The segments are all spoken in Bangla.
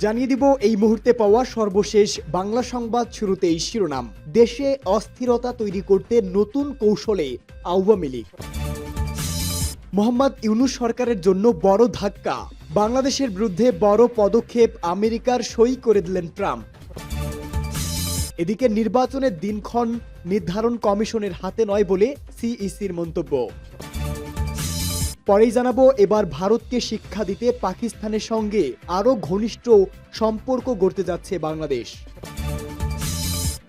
জানিয়ে দিব এই মুহূর্তে পাওয়া সর্বশেষ বাংলা সংবাদ। শুরুতেই শিরোনাম। দেশে অস্থিরতা তৈরি করতে নতুন কৌশলে আওয়ামী লীগ। মোহাম্মদ ইউনূস সরকারের জন্য বড় ধাক্কা, বাংলাদেশের বিরুদ্ধে বড় পদক্ষেপ আমেরিকার, সই করে দিলেন ট্রাম্প। এদিকে নির্বাচনের দিনক্ষণ নির্ধারণ কমিশনের হাতে নয় বলে সিইসির মন্তব্য। পরেই জানাবো, এবার ভারতকে শিক্ষা দিতে পাকিস্তানের সঙ্গে আরও ঘনিষ্ঠ সম্পর্ক গড়তে যাচ্ছে বাংলাদেশ।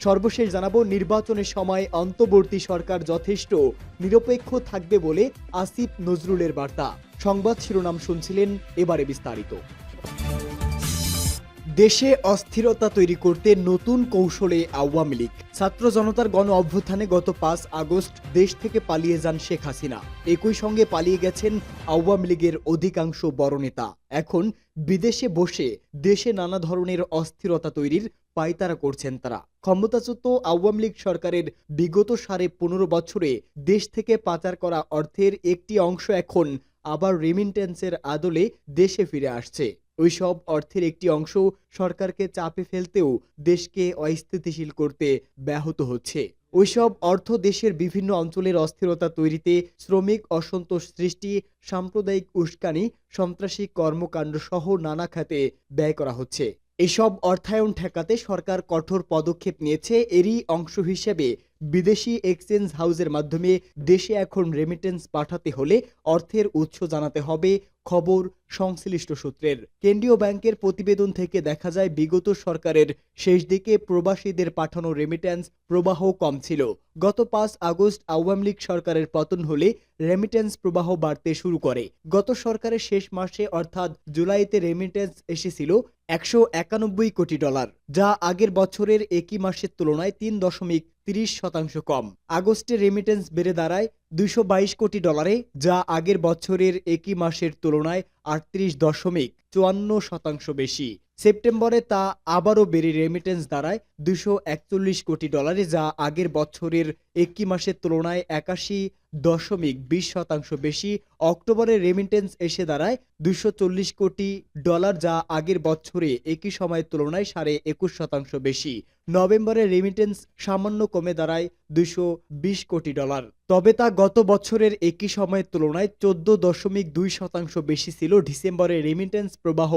সর্বশেষ জানাবো, নির্বাচনের সময় অন্তর্বর্তী সরকার যথেষ্ট নিরপেক্ষ থাকবে বলে আসিফ নজরুলের বার্তা। সংবাদ শিরোনাম শুনছিলেন, এবারে বিস্তারিত। দেশে অস্থিরতা তৈরি করতে নতুন কৌশলে আওয়ামী লীগ। ছাত্র জনতার গণ অভ্যুত্থানে গত 5 আগস্ট দেশ থেকে পালিয়ে যান শেখ হাসিনা। একই সঙ্গে পালিয়ে গেছেন আওয়ামী লীগের অধিকাংশ বড় নেতা। এখন বিদেশে বসে দেশে নানা ধরনের অস্থিরতা তৈরির পায়তারা করছেন তারা। ক্ষমতাচ্যুত আওয়ামী লীগ সরকারের বিগত 15.5 বছরে দেশ থেকে পাচার করা অর্থের একটি অংশ এখন আবার রেমিটেন্সের আদলে দেশে ফিরে আসছে। ওইসব অর্থের একটি অংশ সরকারকে চাপে ফেলতেও দেশকে অস্থিতিশীল করতে ব্যাহত হচ্ছে। ওইসব অর্থ দেশের বিভিন্ন অঞ্চলের অস্থিরতা তৈরিতে, শ্রমিক অসন্তোষ সৃষ্টি, সাম্প্রদায়িক উস্কানি, সন্ত্রাসী কর্মকাণ্ড সহ নানা খাতে ব্যয় করা হচ্ছে। এসব অর্থায়ন ঠেকাতে সরকার কঠোর পদক্ষেপ নিয়েছে। এরই অংশ হিসেবে বিদেশি এক্সচেঞ্জ হাউসের মাধ্যমে দেশে এখন রেমিটেন্স পাঠাতে হলে অর্থের উৎস জানাতে হবে। খবর সংশ্লিষ্ট সূত্রের। কেন্দ্রীয় ব্যাংকের প্রতিবেদন থেকে দেখা যায়, বিগত সরকারের শেষ দিকে প্রবাসীদের পাঠানো রেমিটেন্স প্রবাহ কম ছিল। গত 5 আগস্ট আওয়ামী লীগ সরকারের পতন হলে রেমিটেন্স প্রবাহ বাড়তে শুরু করে। গত সরকারের শেষ মাসে অর্থাৎ জুলাইতে রেমিটেন্স এসেছিল $191 কোটি, যা আগের বছরের একই মাসের তুলনায় 3.30% কম। আগস্টে রেমিটেন্স বেড়ে দাঁড়ায় $222 কোটি, যা আগের বছরের একই মাসের তুলনায় 38.54% বেশি। সেপ্টেম্বরে তা আবারও বেড়ে রেমিটেন্স দাঁড়ায় $241 কোটি, যা আগের বছরের একই মাসের তুলনায় 81.20% বেশি। অক্টোবরে রেমিটেন্স এসে দাঁড়ায় $240 কোটি, যা আগের বছরে একই সময়ের তুলনায় 21.5% বেশি। নভেম্বরে রেমিটেন্স সামান্য কমে দাঁড়ায় $220 কোটি, তবে তা গত বছরের একই সময়ের তুলনায় 14.2% বেশি ছিল। ডিসেম্বরে রেমিটেন্স প্রবাহ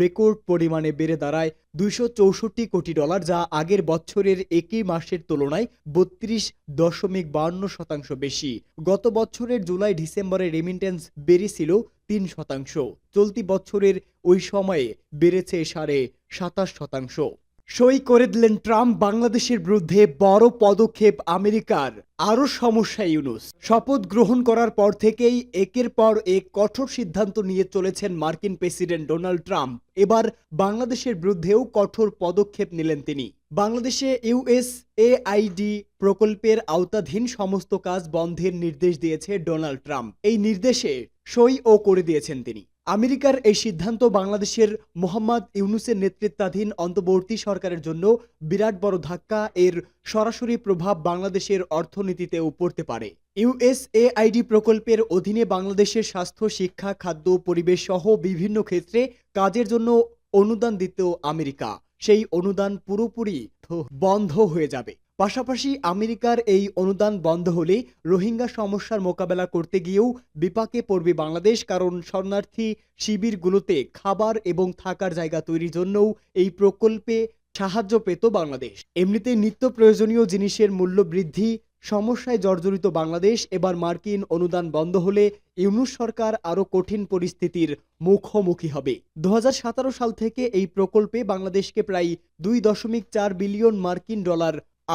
রেকর্ড পরিমাণে বেড়ে দাঁড়ায় $264 কোটি, যা আগের বছরের একই মাসের তুলনায় 32.52% বেশি। গত বছরের জুলাই ডিসেম্বরে রেমিটেন্স বেড়েছিল 3%। চলতি বছরের ওই সময়ে বেড়েছে 27.5%। সই করে দিলেন ট্রাম্প, বাংলাদেশের বিরুদ্ধে বড় পদক্ষেপ আমেরিকার, আরও সমস্যা ইউনূস। শপথ গ্রহণ করার পর থেকেই একের পর এক কঠোর সিদ্ধান্ত নিয়ে চলেছেন মার্কিন প্রেসিডেন্ট ডোনাল্ড ট্রাম্প। এবার বাংলাদেশের বিরুদ্ধেও কঠোর পদক্ষেপ নিলেন তিনি। বাংলাদেশে USAID প্রকল্পের আওতাধীন সমস্ত কাজ বন্ধের নির্দেশ দিয়েছে ডোনাল্ড ট্রাম্প। এই নির্দেশে সইও করে দিয়েছেন তিনি। আমেরিকার এই সিদ্ধান্ত বাংলাদেশের মোহাম্মদ ইউনূসের নেতৃত্বাধীন অন্তর্বর্তী সরকারের জন্য বিরাট বড় ধাক্কা। এর সরাসরি প্রভাব বাংলাদেশের অর্থনীতিতেও পড়তে পারে। USAID প্রকল্পের অধীনে বাংলাদেশের স্বাস্থ্য, শিক্ষা, খাদ্য, পরিবেশ সহ বিভিন্ন ক্ষেত্রে কাজের জন্য অনুদান দিত আমেরিকা। সেই অনুদান পুরোপুরি বন্ধ হয়ে যাবে। পাশাপাশি আমেরিকার এই অনুদান বন্ধ হলে রোহিঙ্গা সমস্যার মোকাবেলা করতে গিয়েও বিপাকে পড়বে বাংলাদেশ। কারণ শরণার্থী শিবিরগুলোতে খাবার এবং থাকার জায়গা তৈরির জন্যও এই প্রকল্পে সাহায্য পেত বাংলাদেশ। এমনিতেই নিত্য প্রয়োজনীয় জিনিসের মূল্য বৃদ্ধি সমস্যায় জর্জরিত বাংলাদেশ। এবার মার্কিন অনুদান বন্ধ হলে ইউনূস সরকার আরও কঠিন পরিস্থিতির মুখোমুখি হবে। 2017 সাল থেকে এই প্রকল্পে বাংলাদেশকে প্রায় $2.4 বিলিয়ন মার্কিন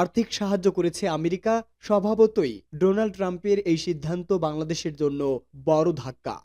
আর্থিক সাহায্য করেছে আমেরিকা। স্বভাবতই ডোনাল্ড ট্রাম্পের এই সিদ্ধান্ত বাংলাদেশের জন্য বড় ধাক্কা।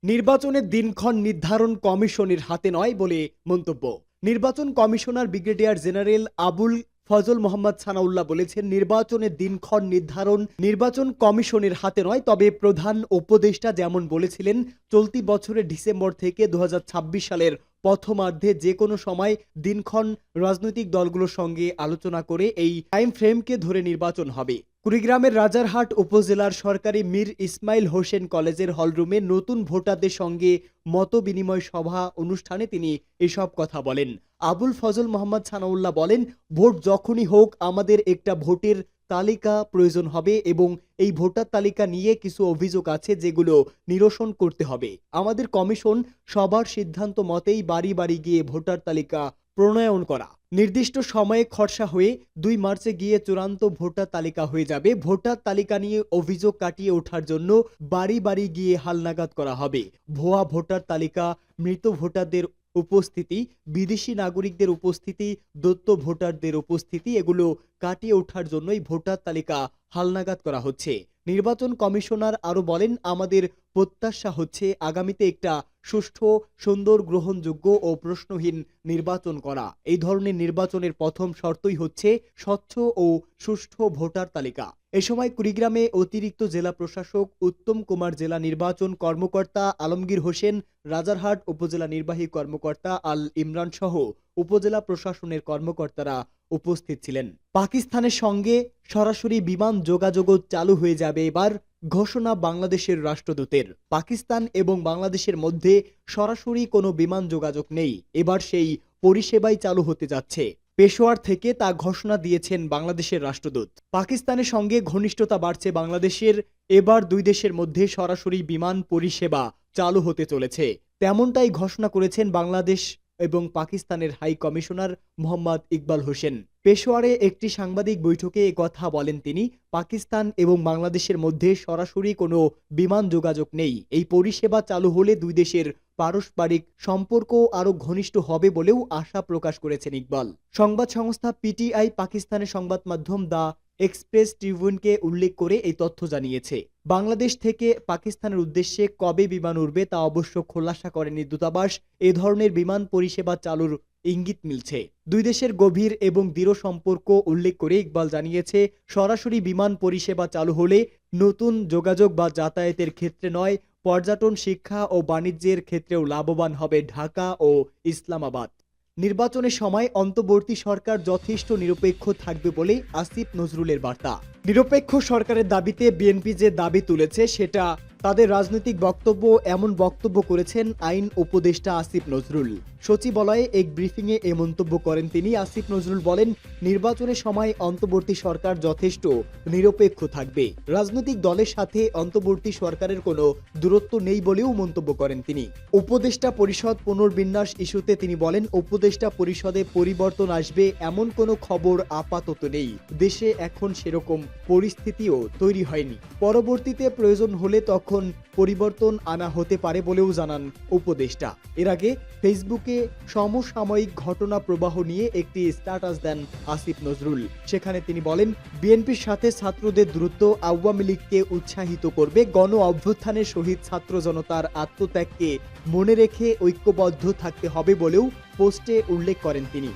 নির্বাচনের দিনক্ষণ নির্ধারণ কমিশনের হাতে নয় বলে মন্তব্য। নির্বাচন commissioner brigadier general Abul Fazal Mohammad Sanaullah বলেছেন, নির্বাচনের দিনক্ষণ নির্ধারণ নির্বাচন কমিশনের হাতে নয়। তবে প্রধান উপদেষ্টা যেমন বলেছিলেন, চলতি বছরের ডিসেম্বর থেকে 2026 সালের প্রথমার্ধে যে কোনো সময় দিনক্ষণ রাজনৈতিক দলগুলোর সঙ্গে আলোচনা করে এই টাইম ফ্রেমকে ধরে নির্বাচন হবে। কুড়িগ্রামের রাজারহাট উপজেলার সরকারি মীর ইসমাইল হোসেন কলেজের হলরুমে নতুন ভোটারদের সঙ্গে মতবিনিময় সভা অনুষ্ঠানে তিনি এসব কথা বলেন। আবুল ফজল মোহাম্মদ সানাউল্লাহ বলেন, ভোট যখনই হোক আমাদের একটা ভোটের তালিকা প্রয়োজন হবে এবং এই ভোটার তালিকা নিয়ে কিছু অভিযোগ আছে যেগুলো নিরসন করতে হবে। আমাদের কমিশন সবার সিদ্ধান্ত মতেই বাড়ি বাড়ি গিয়ে ভোটার তালিকা প্রণয়ন করা। নির্দিষ্ট সময়ে খরচা হয়ে 2 মার্চে গিয়ে চূড়ান্ত ভোটার তালিকা হয়ে যাবে। ভোটার তালিকা নিয়ে অভিযোগ কাটিয়ে ওঠার জন্য বাড়ি বাড়ি গিয়ে হালনাগাদ করা হবে। ভুয়া ভোটার তালিকা, মৃত ভোটারদের উপস্থিতি, বিদেশি নাগরিকদের উপস্থিতি, দত্ত ভোটারদের উপস্থিতি এগুলো কাটিয়ে ওঠার জন্যই ভোটার তালিকা হালনাগাদ করা হচ্ছে। নির্বাচন কমিশনার আরও বলেন, আমাদের প্রত্যাশা হচ্ছে আগামীতে একটা সুষ্ঠু, সুন্দর, গ্রহণযোগ্য ও প্রশ্নহীন নির্বাচন করা। এই ধরনের নির্বাচনের প্রথম শর্তই হচ্ছে স্বচ্ছ ও সুষ্ঠু ভোটার তালিকা। এ সময় কুড়িগ্রামে অতিরিক্ত জেলা প্রশাসক উত্তম কুমার, জেলা নির্বাচন কর্মকর্তা আলমগীর হোসেন, রাজারহাট উপজেলা নির্বাহী কর্মকর্তা আল ইমরান সহ উপজেলা প্রশাসনের কর্মকর্তারা উপস্থিত ছিলেন। পাকিস্তানের সঙ্গে সরাসরি বিমান যোগাযোগও চালু হয়ে যাবে এবার, ঘোষণা বাংলাদেশের রাষ্ট্রদূতের। পাকিস্তান এবং বাংলাদেশের মধ্যে সরাসরি কোনো বিমান যোগাযোগ নেই, এবার সেই পরিষেবাই চালু হতে যাচ্ছে। পেশোয়ার থেকে তা ঘোষণা দিয়েছেন বাংলাদেশের রাষ্ট্রদূত। পাকিস্তানের সঙ্গে ঘনিষ্ঠতা বাড়ছে বাংলাদেশের, এবার দুই দেশের মধ্যে সরাসরি বিমান পরিষেবা চালু হতে চলেছে, তেমনটাই ঘোষণা করেছেন বাংলাদেশ এবং পাকিস্তানের হাই কমিশনার মোহাম্মদ ইকবাল হোসেন। পেশোয়ারে একটি সাংবাদিক বৈঠকে কথা বলেন তিনি। পাকিস্তান এবং বাংলাদেশের মধ্যে সরাসরি কোনো বিমান যোগাযোগ নেই। এই পরিষেবা চালু হলে দুই দেশের পারস্পরিক সম্পর্ক আরও ঘনিষ্ঠ হবে বলেও আশা প্রকাশ করেছেন ইকবাল। সংবাদ সংস্থা পিটিআই পাকিস্তানের সংবাদ মাধ্যম দ্য এক্সপ্রেস ট্রিবিউনকে উল্লেখ করে এই তথ্য জানিয়েছে। বাংলাদেশ থেকে পাকিস্তানের উদ্দেশ্যে কবে বিমান উড়বে তা অবশ্য খোলাসা করেনি দূতাবাস। এ ধরনের বিমান পরিষেবা চালুর ইঙ্গিত মিলছে। দুই দেশের গভীর এবং দৃঢ় সম্পর্ক উল্লেখ করে ইকবাল জানিয়েছে, সরাসরি বিমান পরিষেবা চালু হলে নতুন যোগাযোগ বা যাতায়াতের ক্ষেত্রে নয়, পর্যটন, শিক্ষা ও বাণিজ্যের ক্ষেত্রেও লাভবান হবে ঢাকা ও ইসলামাবাদ। নির্বাচনের সময় অন্তর্বর্তী সরকার যথেষ্ট নিরপেক্ষ থাকবে বলে আসিফ নজরুলের বার্তা। নিরপেক্ষ সরকারের দাবিতে বিএনপি যে দাবি তুলেছে সেটা তাদের রাজনৈতিক বক্তব্য, এমন বক্তব্য করেছেন আইন উপদেষ্টা আসিফ নজরুল। সচিবালয়ে এক ব্রিফিংয়ে এ মন্তব্য করেন তিনি। আসিফ নজরুল বলেন, নির্বাচনের সময় অন্তর্বর্তী সরকার যথেষ্ট নিরপেক্ষ থাকবে। রাজনৈতিক দলের সাথে অন্তর্বর্তী সরকারের কোনো দূরত্ব নেই বলেও মন্তব্য করেন তিনি। উপদেষ্টা পরিষদ পুনর্বিন্যাস ইস্যুতে তিনি বলেন, উপদেষ্টা পরিষদে পরিবর্তন আসবে এমন কোনো খবর আপাতত নেই। দেশে এখন সেরকম পরিস্থিতিও তৈরি হয়নি। পরবর্তীতে প্রয়োজন হলে তখন পরিবর্তন আনা হতে পারে বলেও জানান উপদেষ্টা। এর আগে ফেসবুকে সমসাময়িক ঘটনা প্রবাহ নিয়ে একটি স্ট্যাটাস দেন আসিফ নজরুল। সেখানে তিনি বলেন, বিএনপির সাথে ছাত্রদের দূরত্ব আওয়ামী লীগকে উৎসাহিত করবে। গণ অভ্যুত্থানের শহীদ ছাত্র জনতার আত্মত্যাগকে মনে রেখে ঐক্যবদ্ধ থাকতে হবে বলেও পোস্টে উল্লেখ করেন তিনি।